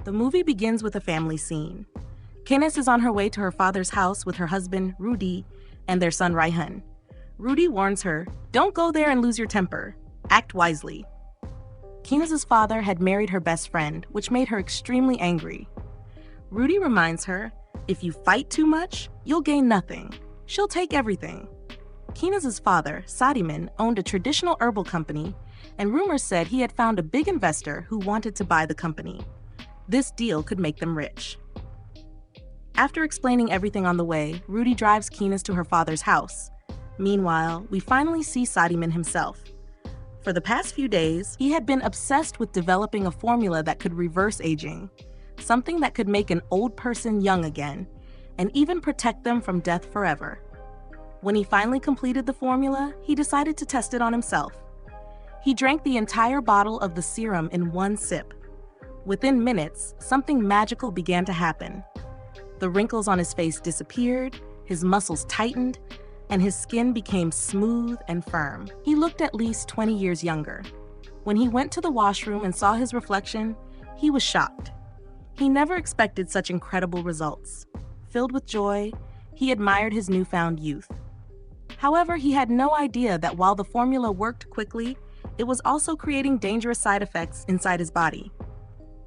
The movie begins with a family scene. Kines is on her way to her father's house with her husband, Rudy, and their son, Raihan. Rudy warns her, "Don't go there and lose your temper. Act wisely." Kines' father had married her best friend, which made her extremely angry. Rudy reminds her, "If you fight too much, you'll gain nothing. She'll take everything." Kines' father, Sadiman, owned a traditional herbal company, and rumors said he had found a big investor who wanted to buy the company. This deal could make them rich. After explaining everything on the way, Rudy drives Kines to her father's house. Meanwhile, we finally see Sadiman himself. For the past few days, he had been obsessed with developing a formula that could reverse aging, something that could make an old person young again, and even protect them from death forever. When he finally completed the formula, he decided to test it on himself. He drank the entire bottle of the serum in one sip. Within minutes, something magical began to happen. The wrinkles on his face disappeared, his muscles tightened, and his skin became smooth and firm. He looked at least 20 years younger. When he went to the washroom and saw his reflection, he was shocked. He never expected such incredible results. Filled with joy, he admired his newfound youth. However, he had no idea that while the formula worked quickly, it was also creating dangerous side effects inside his body.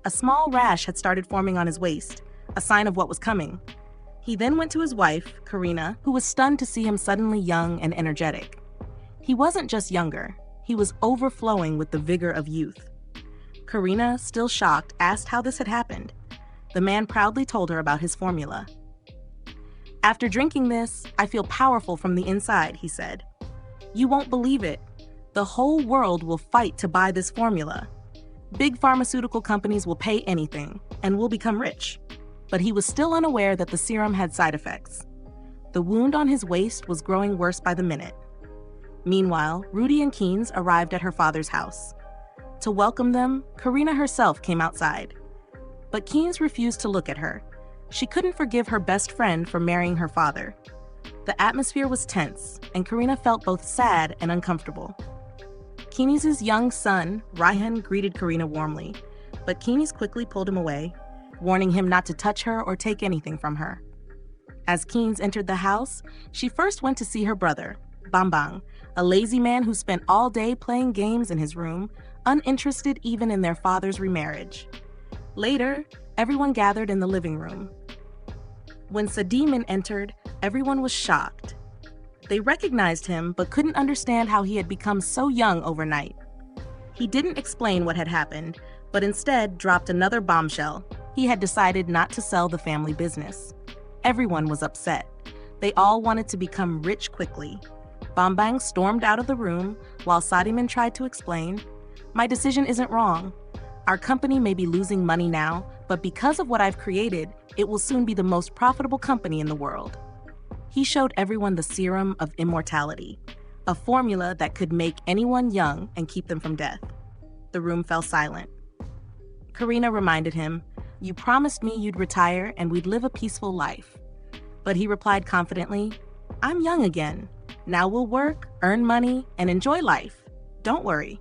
A small rash had started forming on his waist, a sign of what was coming. He then went to his wife, Karina, who was stunned to see him suddenly young and energetic. He wasn't just younger, he was overflowing with the vigor of youth. Karina, still shocked, asked how this had happened. The man proudly told her about his formula. "After drinking this, I feel powerful from the inside," he said. "You won't believe it. The whole world will fight to buy this formula. Big pharmaceutical companies will pay anything, and we'll become rich." But he was still unaware that the serum had side effects. The wound on his waist was growing worse by the minute. Meanwhile, Rudy and Kines arrived at her father's house. To welcome them, Karina herself came outside. But Kines refused to look at her. She couldn't forgive her best friend for marrying her father. The atmosphere was tense, and Karina felt both sad and uncomfortable. Kines' young son, Raihan, greeted Karina warmly, but Kines quickly pulled him away, warning him not to touch her or take anything from her. As Kines entered the house, she first went to see her brother, Bambang, a lazy man who spent all day playing games in his room, uninterested even in their father's remarriage. Later, everyone gathered in the living room. When Sadiman entered, everyone was shocked. They recognized him but couldn't understand how he had become so young overnight. He didn't explain what had happened, but instead dropped another bombshell. He had decided not to sell the family business. Everyone was upset. They all wanted to become rich quickly. Bambang stormed out of the room while Sadiman tried to explain, "My decision isn't wrong. Our company may be losing money now, but because of what I've created, it will soon be the most profitable company in the world." He showed everyone the serum of immortality, a formula that could make anyone young and keep them from death. The room fell silent. Karina reminded him, "You promised me you'd retire and we'd live a peaceful life." But he replied confidently, "I'm young again. Now we'll work, earn money, and enjoy life. Don't worry."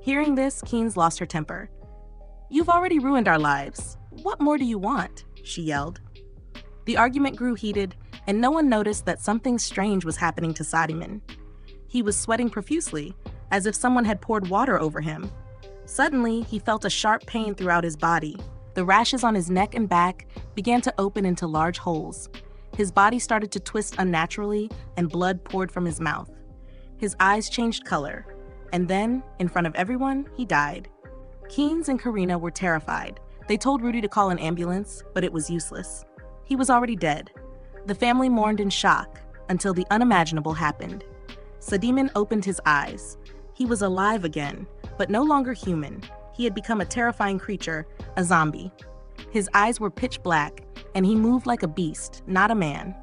Hearing this, Kines lost her temper. "You've already ruined our lives. What more do you want?" she yelled. The argument grew heated, and no one noticed that something strange was happening to Sadiman. He was sweating profusely, as if someone had poured water over him. Suddenly, he felt a sharp pain throughout his body. The rashes on his neck and back began to open into large holes. His body started to twist unnaturally, and blood poured from his mouth. His eyes changed color, and then, in front of everyone, he died. Kines and Karina were terrified. They told Rudy to call an ambulance, but it was useless. He was already dead. The family mourned in shock until the unimaginable happened. Sadiman opened his eyes. He was alive again, but no longer human. He had become a terrifying creature, a zombie. His eyes were pitch black, and he moved like a beast, not a man.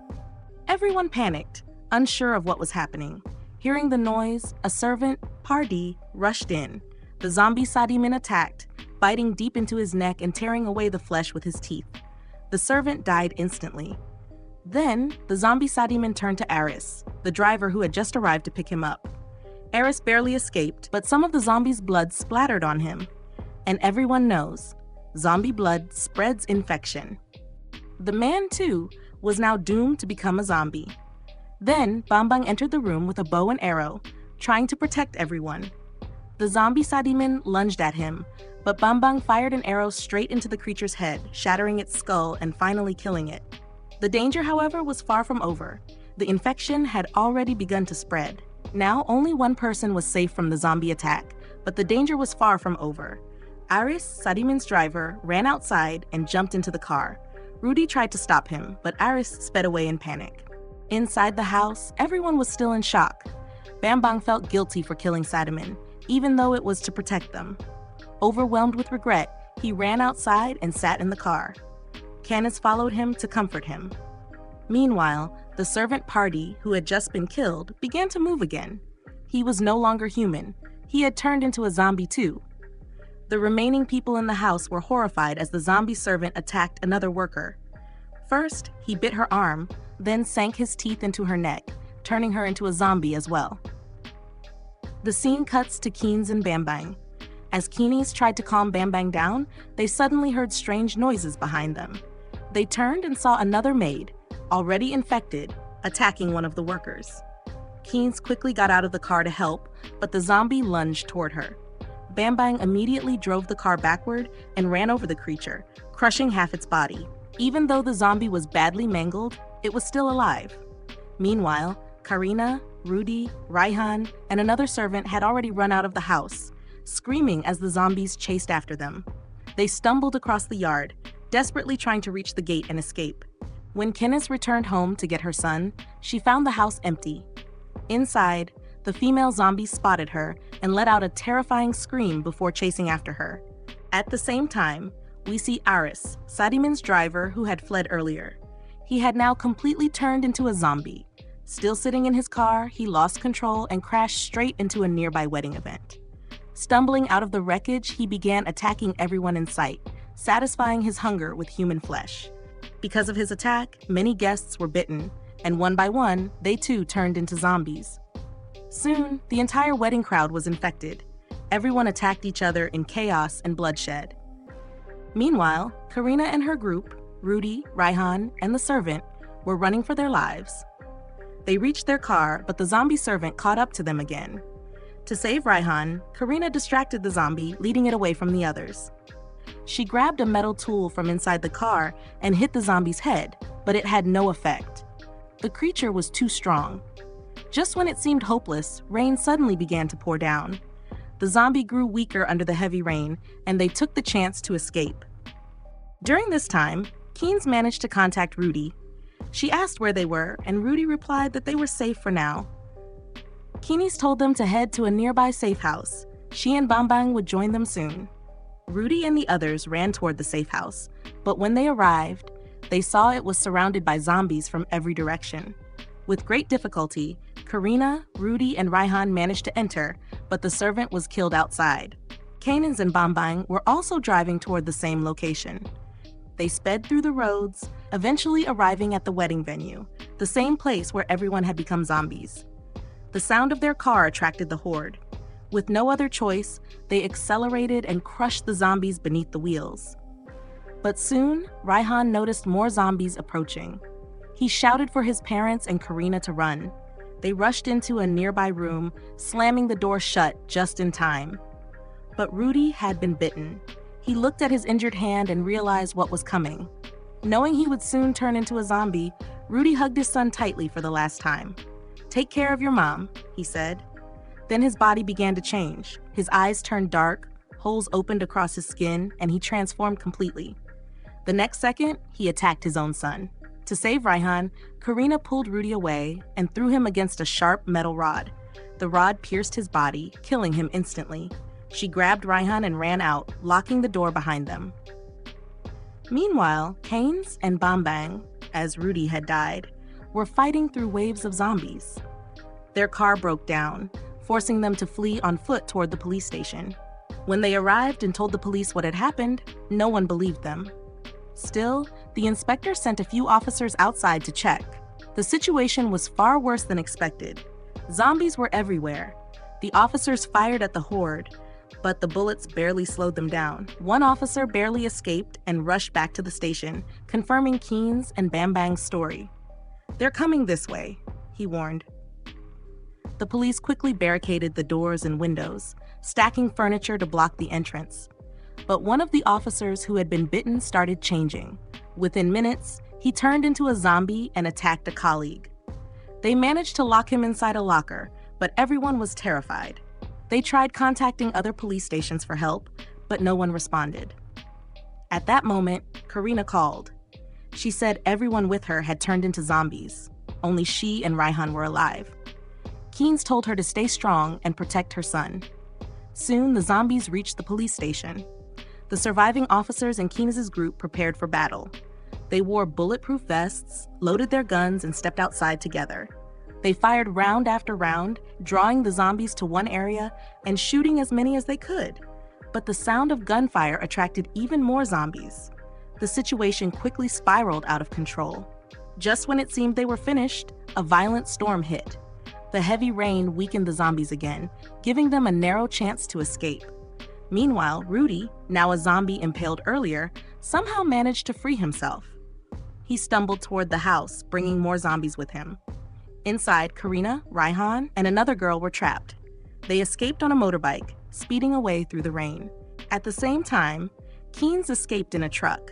Everyone panicked, unsure of what was happening. Hearing the noise, a servant, Pardi, rushed in. The zombie Sadiman attacked, biting deep into his neck and tearing away the flesh with his teeth. The servant died instantly. Then, the zombie Sadiman turned to Aris, the driver who had just arrived to pick him up. Aris barely escaped, but some of the zombie's blood splattered on him. And everyone knows, Zombie blood spreads infection. The man, too, was now doomed to become a zombie. Then, Bambang entered the room with a bow and arrow, trying to protect everyone. The zombie Sadimin lunged at him, but Bambang fired an arrow straight into the creature's head, shattering its skull and finally killing it. The danger, however, was far from over. The infection had already begun to spread. Now, only one person was safe from the zombie attack, but the danger was far from over. Aris, Sadimin's driver, ran outside and jumped into the car. Rudy tried to stop him, but Aris sped away in panic. Inside the house, everyone was still in shock. Bambang felt guilty for killing Sadimin, even though it was to protect them. Overwhelmed with regret, he ran outside and sat in the car. Canis followed him to comfort him. Meanwhile, the servant party, who had just been killed, began to move again. He was no longer human. He had turned into a zombie too. The remaining people in the house were horrified as the zombie servant attacked another worker. First, he bit her arm, then sank his teeth into her neck, turning her into a zombie as well. The scene cuts to Keenes and Bambang. As Keenes tried to calm Bambang down, they suddenly heard strange noises behind them. They turned and saw another maid, already infected, attacking one of the workers. Keenes quickly got out of the car to help, but the zombie lunged toward her. Bambang immediately drove the car backward and ran over the creature, crushing half its body. Even though the zombie was badly mangled, it was still alive. Meanwhile, Karina, Rudy, Raihan, and another servant had already run out of the house, screaming as the zombies chased after them. They stumbled across the yard, desperately trying to reach the gate and escape. When Canis returned home to get her son, she found the house empty. Inside, the female zombie spotted her and let out a terrifying scream before chasing after her. At the same time, we see Aris, Sadimin's driver who had fled earlier. He had now completely turned into a zombie. Still sitting in his car, he lost control and crashed straight into a nearby wedding event. Stumbling out of the wreckage, he began attacking everyone in sight, satisfying his hunger with human flesh. Because of his attack, many guests were bitten, and one by one, they too turned into zombies. Soon, the entire wedding crowd was infected. Everyone attacked each other in chaos and bloodshed. Meanwhile, Karina and her group, Rudy, Raihan, and the servant, were running for their lives. They reached their car, but the zombie servant caught up to them again. To save Raihan, Karina distracted the zombie, leading it away from the others. She grabbed a metal tool from inside the car and hit the zombie's head, but it had no effect. The creature was too strong. Just when it seemed hopeless, rain suddenly began to pour down. The zombie grew weaker under the heavy rain, and they took the chance to escape. During this time, Keenes managed to contact Rudy. She asked where they were, and Rudy replied that they were safe for now. Keenes told them to head to a nearby safe house. She and Bambang would join them soon. Rudy and the others ran toward the safe house, but when they arrived, they saw it was surrounded by zombies from every direction. With great difficulty, Karina, Rudy, and Raihan managed to enter, but the servant was killed outside. Keenes and Bambang were also driving toward the same location. They sped through the roads, eventually arriving at the wedding venue, the same place where everyone had become zombies. The sound of their car attracted the horde. With no other choice, they accelerated and crushed the zombies beneath the wheels. But soon, Raihan noticed more zombies approaching. He shouted for his parents and Karina to run. They rushed into a nearby room, slamming the door shut just in time. But Rudy had been bitten. He looked at his injured hand and realized what was coming. Knowing he would soon turn into a zombie, Rudy hugged his son tightly for the last time. "Take care of your mom," he said. Then his body began to change. His eyes turned dark, holes opened across his skin, and he transformed completely. The next second, he attacked his own son. To save Raihan, Karina pulled Rudy away and threw him against a sharp metal rod. The rod pierced his body, killing him instantly. She grabbed Raihan and ran out, locking the door behind them. Meanwhile, Keenes and Bambang, as Rudy had died, were fighting through waves of zombies. Their car broke down, forcing them to flee on foot toward the police station. When they arrived and told the police what had happened, no one believed them. Still, the inspector sent a few officers outside to check. The situation was far worse than expected. Zombies were everywhere. The officers fired at the horde, but the bullets barely slowed them down. One officer barely escaped and rushed back to the station, confirming Keen's and Bam Bang's story. "They're coming this way," he warned. The police quickly barricaded the doors and windows, stacking furniture to block the entrance. But one of the officers who had been bitten started changing. Within minutes, he turned into a zombie and attacked a colleague. They managed to lock him inside a locker, but everyone was terrified. They tried contacting other police stations for help, but no one responded. At that moment, Karina called. She said everyone with her had turned into zombies. Only she and Raihan were alive. Keen's told her to stay strong and protect her son. Soon, the zombies reached the police station. The surviving officers in Keen's group prepared for battle. They wore bulletproof vests, loaded their guns, and stepped outside together. They fired round after round, drawing the zombies to one area and shooting as many as they could. But the sound of gunfire attracted even more zombies. The situation quickly spiraled out of control. Just when it seemed they were finished, a violent storm hit. The heavy rain weakened the zombies again, giving them a narrow chance to escape. Meanwhile, Rudy, now a zombie impaled earlier, somehow managed to free himself. He stumbled toward the house, bringing more zombies with him. Inside, Karina, Raihan, and another girl were trapped. They escaped on a motorbike, speeding away through the rain. At the same time, Keen's escaped in a truck.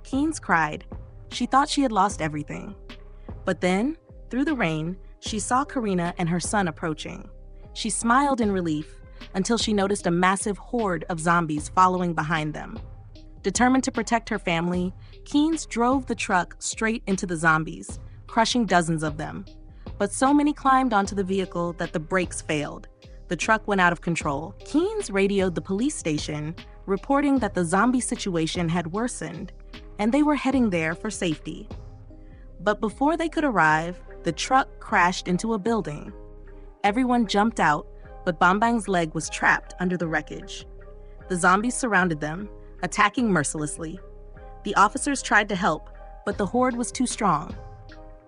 Keen's cried. She thought she had lost everything. But then, through the rain, she saw Karina and her son approaching. She smiled in relief until she noticed a massive horde of zombies following behind them. Determined to protect her family, Keen's drove the truck straight into the zombies, crushing dozens of them. But so many climbed onto the vehicle that the brakes failed. The truck went out of control. Keen's radioed the police station, reporting that the zombie situation had worsened, and they were heading there for safety. But before they could arrive, the truck crashed into a building. Everyone jumped out, but Bambang's leg was trapped under the wreckage. The zombies surrounded them, attacking mercilessly. The officers tried to help, but the horde was too strong.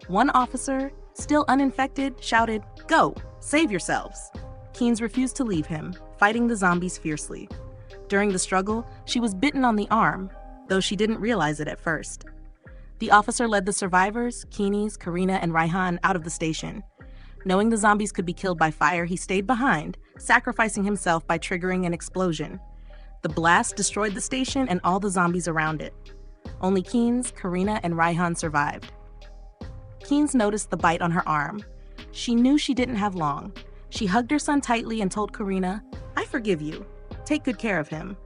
One officer, still uninfected, shouted, "Go! Save yourselves!" Keen's refused to leave him, fighting the zombies fiercely. During the struggle, she was bitten on the arm, though she didn't realize it at first. The officer led the survivors, Keen's, Karina, and Raihan, out of the station. Knowing the zombies could be killed by fire, he stayed behind, sacrificing himself by triggering an explosion. The blast destroyed the station and all the zombies around it. Only Keen's, Karina, and Raihan survived. Keen's noticed the bite on her arm. She knew she didn't have long. She hugged her son tightly and told Karina, "I forgive you. Take good care of him."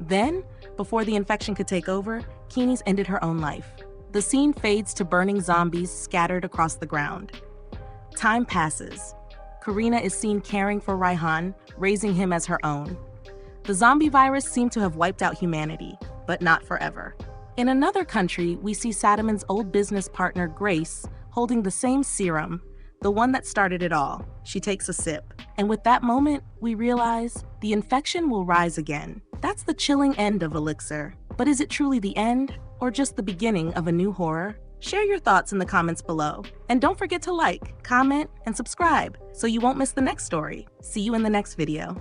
Then, before the infection could take over, Keen's ended her own life. The scene fades to burning zombies scattered across the ground. Time passes. Karina is seen caring for Raihan, raising him as her own. The zombie virus seemed to have wiped out humanity, but not forever. In another country, we see Sadaman's old business partner, Grace, holding the same serum, the one that started it all. She takes a sip. And with that moment, we realize the infection will rise again. That's the chilling end of Elixir. But is it truly the end, or just the beginning of a new horror? Share your thoughts in the comments below. And don't forget to like, comment, and subscribe so you won't miss the next story. See you in the next video.